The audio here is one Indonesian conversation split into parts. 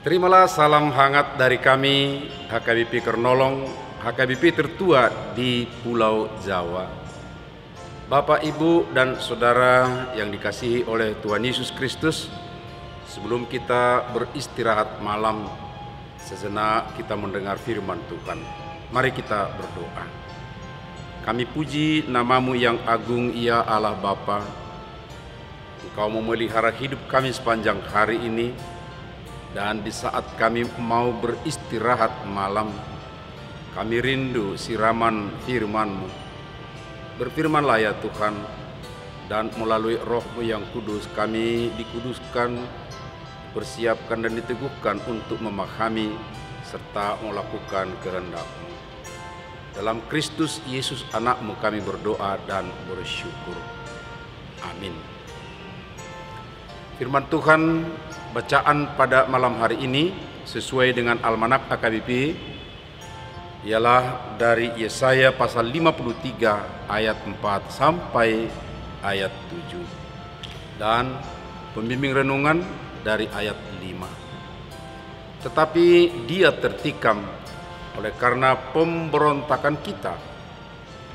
Terimalah salam hangat dari kami, HKBP Kernolong, HKBP tertua di Pulau Jawa. Bapak, Ibu, dan Saudara yang dikasihi oleh Tuhan Yesus Kristus, sebelum kita beristirahat malam, sejenak kita mendengar firman Tuhan. Mari kita berdoa. Kami puji nama-Mu yang agung, ya Allah Bapa. Engkau memelihara hidup kami sepanjang hari ini, dan di saat kami mau beristirahat malam, kami rindu siraman firman-Mu. Berfirmanlah ya Tuhan, dan melalui Roh-Mu yang kudus kami dikuduskan, persiapkan dan diteguhkan untuk memahami serta melakukan kehendak-Mu. Dalam Kristus Yesus anak-Mu kami berdoa dan bersyukur. Amin. Firman Tuhan bacaan pada malam hari ini sesuai dengan Almanak HKBP ialah dari Yesaya pasal 53 ayat 4 sampai ayat 7 dan pembimbing renungan dari ayat 5. Tetapi dia tertikam oleh karena pemberontakan kita,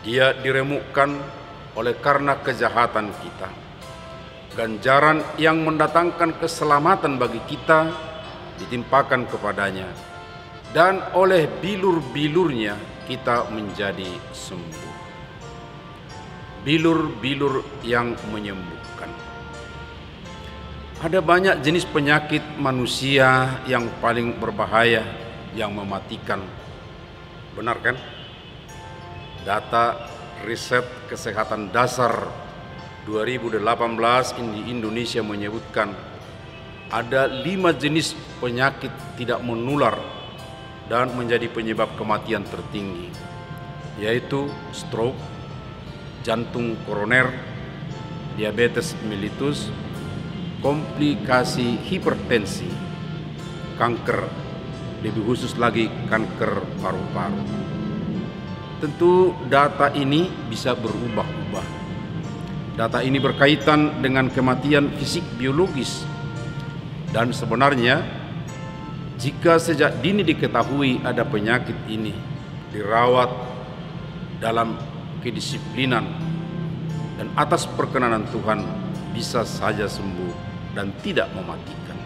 dia diremukkan oleh karena kejahatan kita. Ganjaran yang mendatangkan keselamatan bagi kita ditimpakan kepadanya, dan oleh bilur-bilurnya kita menjadi sembuh. Bilur-bilur yang menyembuhkan. Ada banyak jenis penyakit manusia yang paling berbahaya, yang mematikan. Benar kan? Data riset kesehatan dasar 2018 di Indonesia menyebutkan ada 5 jenis penyakit tidak menular dan menjadi penyebab kematian tertinggi, yaitu stroke, jantung koroner, diabetes mellitus, komplikasi hipertensi, kanker, lebih khusus lagi kanker paru-paru. Tentu data ini bisa berubah-ubah. Data ini berkaitan dengan kematian fisik biologis, dan sebenarnya jika sejak dini diketahui ada penyakit ini, dirawat dalam kedisiplinan dan atas perkenanan Tuhan, bisa saja sembuh dan tidak mematikan.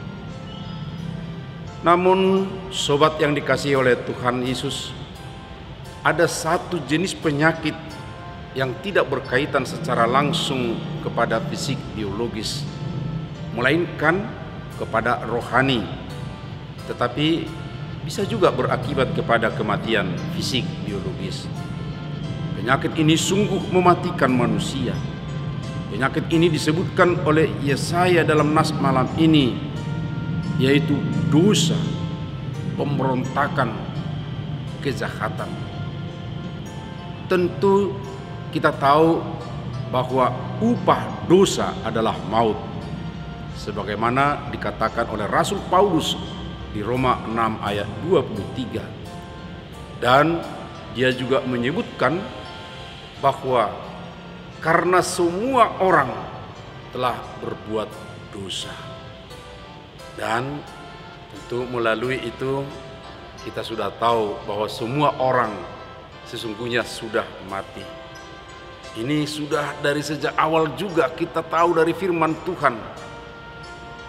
Namun sobat yang dikasihi oleh Tuhan Yesus, ada satu jenis penyakit yang tidak berkaitan secara langsung kepada fisik biologis, melainkan kepada rohani, tetapi bisa juga berakibat kepada kematian fisik biologis. Penyakit ini sungguh mematikan manusia. Penyakit ini disebutkan oleh Yesaya dalam nas malam ini, yaitu dosa, pemberontakan, kejahatan. Tentu kita tahu bahwa upah dosa adalah maut, sebagaimana dikatakan oleh Rasul Paulus di Roma 6 ayat 23. Dan dia juga menyebutkan bahwa karena semua orang telah berbuat dosa. Dan tentu melalui itu kita sudah tahu bahwa semua orang sesungguhnya sudah mati. Ini sudah dari sejak awal juga kita tahu dari firman Tuhan.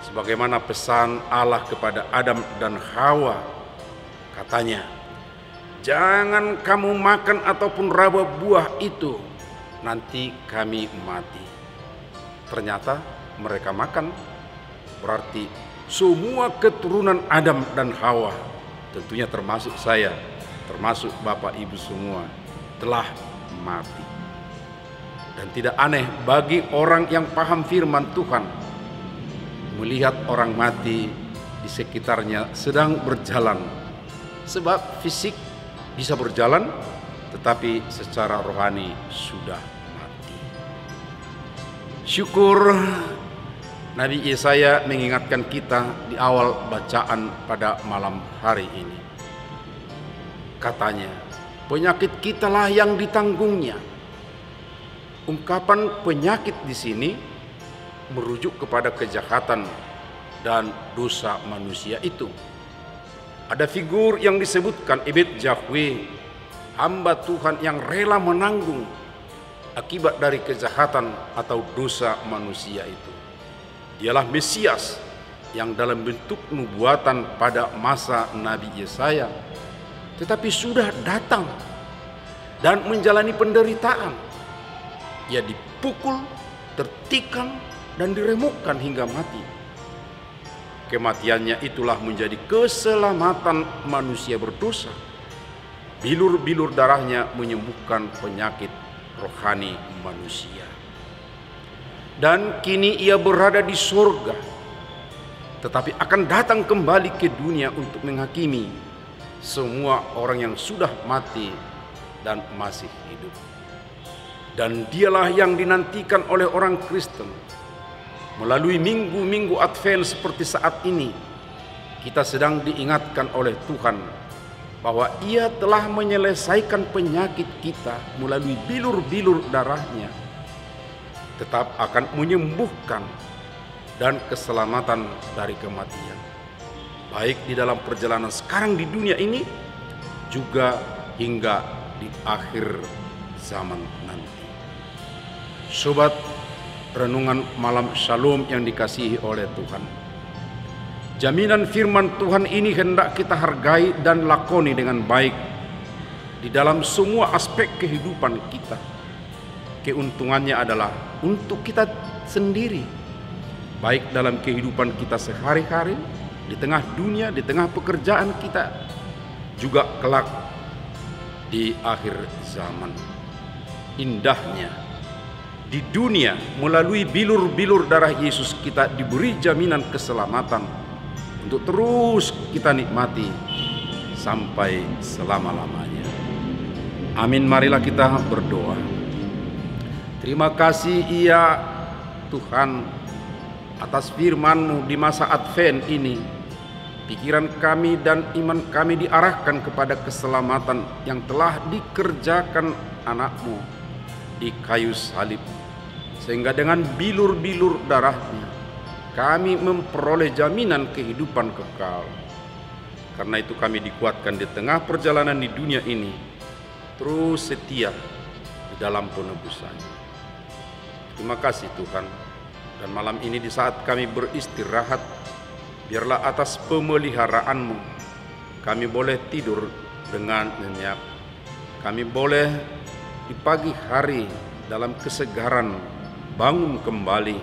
Sebagaimana pesan Allah kepada Adam dan Hawa, katanya, "Jangan kamu makan ataupun raba buah itu, nanti kami mati." Ternyata mereka makan. Berarti semua keturunan Adam dan Hawa, tentunya termasuk saya, termasuk Bapak Ibu semua, telah mati. Dan tidak aneh bagi orang yang paham firman Tuhan melihat orang mati di sekitarnya sedang berjalan. Sebab fisik bisa berjalan, tetapi secara rohani sudah mati. Syukur Nabi Yesaya mengingatkan kita di awal bacaan pada malam hari ini. Katanya, penyakit kitalah yang ditanggungnya. Ungkapan penyakit di sini merujuk kepada kejahatan dan dosa manusia itu. Ada figur yang disebutkan Ebed Jahwe, hamba Tuhan yang rela menanggung akibat dari kejahatan atau dosa manusia itu. Dialah Mesias yang dalam bentuk nubuatan pada masa Nabi Yesaya, tetapi sudah datang dan menjalani penderitaan. Ia dipukul, tertikam, dan diremukkan hingga mati. Kematiannya itulah menjadi keselamatan manusia berdosa. Bilur-bilur darahnya menyembuhkan penyakit rohani manusia. Dan kini ia berada di surga, tetapi akan datang kembali ke dunia untuk menghakimi semua orang yang sudah mati dan masih hidup. Dan dialah yang dinantikan oleh orang Kristen. Melalui minggu-minggu Advent seperti saat ini, kita sedang diingatkan oleh Tuhan bahwa Ia telah menyelesaikan penyakit kita melalui bilur-bilur darahnya, tetap akan menyembuhkan dan keselamatan dari kematian, baik di dalam perjalanan sekarang di dunia ini, juga hingga di akhir zaman nanti. Sobat renungan malam Shalom yang dikasihi oleh Tuhan, jaminan firman Tuhan ini hendak kita hargai dan lakoni dengan baik di dalam semua aspek kehidupan kita. Keuntungannya adalah untuk kita sendiri, baik dalam kehidupan kita sehari-hari, di tengah dunia, di tengah pekerjaan kita, juga kelak di akhir zaman. Indahnya di dunia, melalui bilur-bilur darah Yesus kita diberi jaminan keselamatan untuk terus kita nikmati sampai selama-lamanya. Amin. Marilah kita berdoa. Terima kasih ya Tuhan atas firman-Mu di masa Advent ini. Pikiran kami dan iman kami diarahkan kepada keselamatan yang telah dikerjakan anak-Mu di kayu salib, sehingga dengan bilur-bilur darahnya kami memperoleh jaminan kehidupan kekal. Karena itu kami dikuatkan di tengah perjalanan di dunia ini, terus setia di dalam penebusannya. Terima kasih Tuhan. Dan malam ini di saat kami beristirahat, biarlah atas pemeliharaanmu kami boleh tidur dengan nyenyak. Kami boleh di pagi hari dalam kesegaran bangun kembali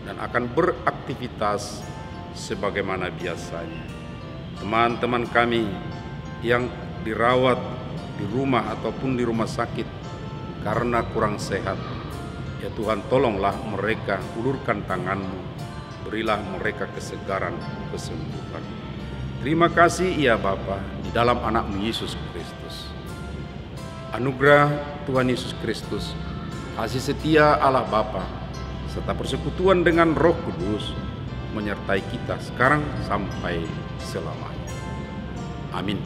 dan akan beraktivitas sebagaimana biasanya. Teman-teman kami yang dirawat di rumah ataupun di rumah sakit karena kurang sehat, ya Tuhan, tolonglah mereka, ulurkan tangan-Mu, berilah mereka kesegaran, kesembuhan. Terima kasih ya Bapa, di dalam anak-Mu Yesus Kristus. Anugerah Tuhan Yesus Kristus, kasih setia Allah Bapa, serta persekutuan dengan Roh Kudus menyertai kita sekarang sampai selamanya. Amin.